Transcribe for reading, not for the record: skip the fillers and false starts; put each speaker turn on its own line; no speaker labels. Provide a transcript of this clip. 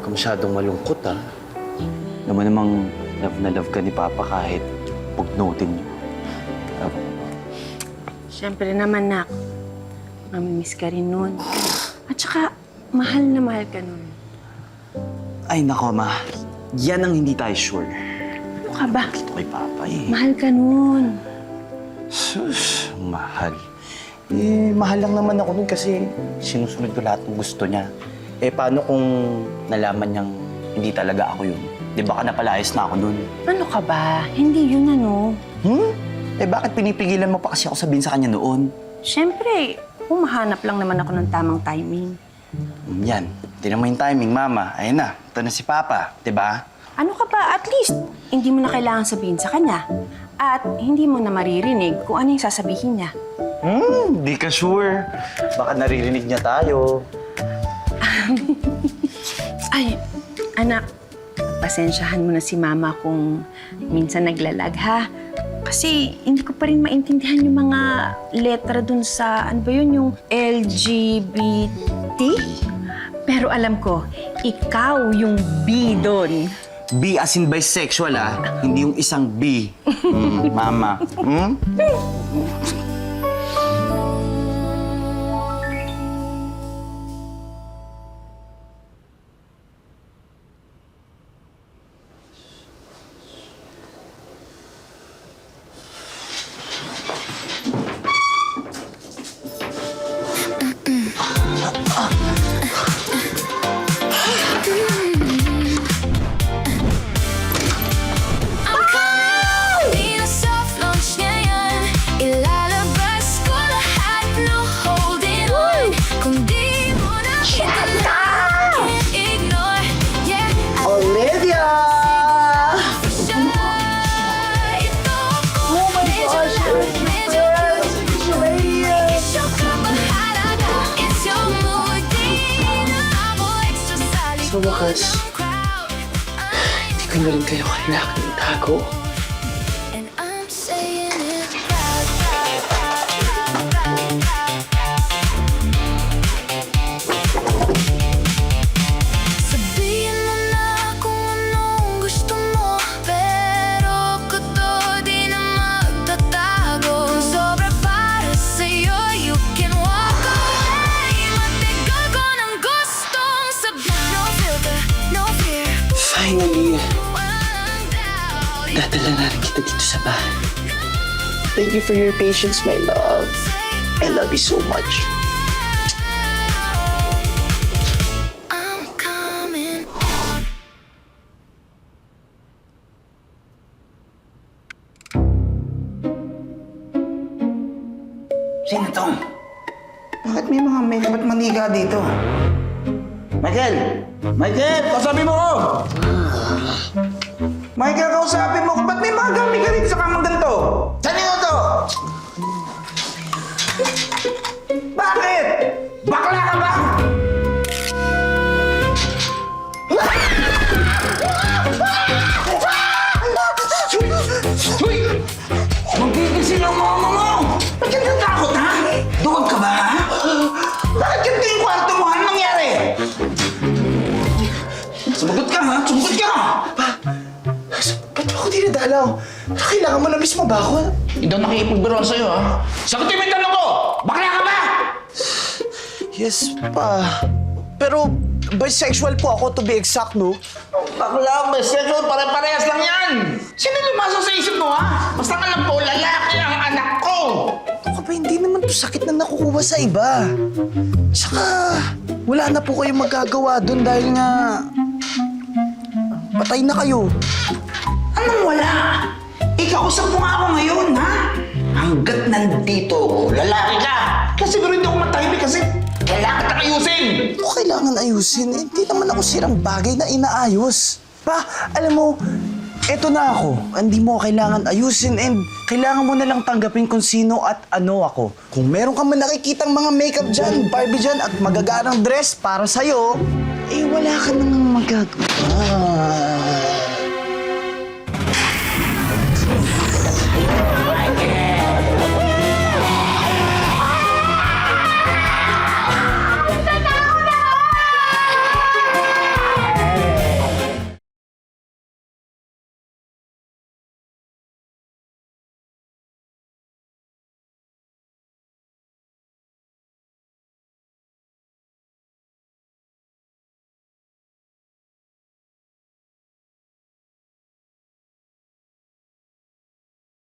ka masyadong malungkot, ha? Alam mo namang love na love ka ni Papa kahit pugnutin niyo.
Siyempre naman, nak. Mamimiss ka rin nun. At saka, mahal na mahal ka nun.
Ay, nako, Ma. Yan ang hindi tayo sure.
Ano ka ba?
Ito kay Papa, eh.
Mahal ka nun.
Sus, mahal. Eh, mahal lang naman ako nun kasi sinusunod ko lahat ng gusto niya. Eh, paano kung nalaman niyang hindi talaga ako yun? Di ba ka napalayas na ako nun?
Ano ka ba? Hindi yun, ano.
Eh, bakit pinipigilan mo pa kasi ako sabihin sa kanya noon?
Siyempre, humahanap lang naman ako ng tamang timing.
Yan. Tignan mo yung timing, Mama. Ayun na. Ito na si Papa. Di ba?
Ano ka ba? At least, hindi mo na kailangan sabihin sa kanya. At hindi mo na maririnig kung ano yung sasabihin niya.
Di ka sure. Baka naririnig niya tayo.
Ay, anak, pasensyahan mo na si Mama kung minsan naglalag, ha? Kasi hindi ko pa rin maintindihan yung mga letra dun sa, ano ba yun, yung LGBT? Pero alam ko, ikaw yung B dun.
B as in bisexual, ah. Hindi yung isang B. Mama.
Sa wakas, hindi ko na rin kayo kailangan itago.
Sabihin mo na kung anong gusto mo, pero ko to di na magtatago. Sobra para sa'yo, you can walk away. Matigal ko ng gustong sabihin. No filter, no fear.
Finally,
Walang doubt.
dadala na rin kita dito sa bahay. Thank you for your patience, my love. I love you so much.
I'm coming.
Sino to? Bakit may mga ba't maniga dito? Michael! Michael! Kausapin mo ko! Michael, kausapin mo ko! Ba't may mga gamit ka rito sa kamang ganito? Saan to? Bakit? Bakla ka ba? Uy! Magigising ang mama mo! Ba't ka natakot, ha? Duwag ka ba, ha? Bakit ganito yung kwarto mo? Ano nangyari? Sumagot ka, ha? Sumagot ka!
Ba't ako dinadalaw? Kailangan mo na mismo ba ako?
Hindi daw nakikipagbiruan sa'yo, ha? Sagutin mo yung tanong ko! Bakla ka ba?
Yes, pa. Pero bisexual po ako to be exact, no?
Bakla, bisexual, pare-parehas lang yan! Sino lumasok sa isip mo, ha? Basta alam ko, lalaki ang anak ko!
Ako ba, hindi naman to sakit na nakukuha sa iba. Saka, wala na po kayong magagawa doon dahil nga... patay na kayo.
Anong wala? Ikausap mo nga ako ngayon, ha? Hanggat nandito ako, lalaki ka! Kasi siguro hindi ako matahimik kasi kailangan kitang ayusin!
Ano kailangan ayusin? Eh, hindi naman ako sirang bagay na inaayos. Pa, alam mo, eto na ako. Hindi mo kailangan ayusin and kailangan mo na lang tanggapin kung sino at ano ako. Kung meron ka man nakikitang mga makeup dyan, Barbie dyan, at magagarang dress para sa'yo, eh wala ka nang magagawa.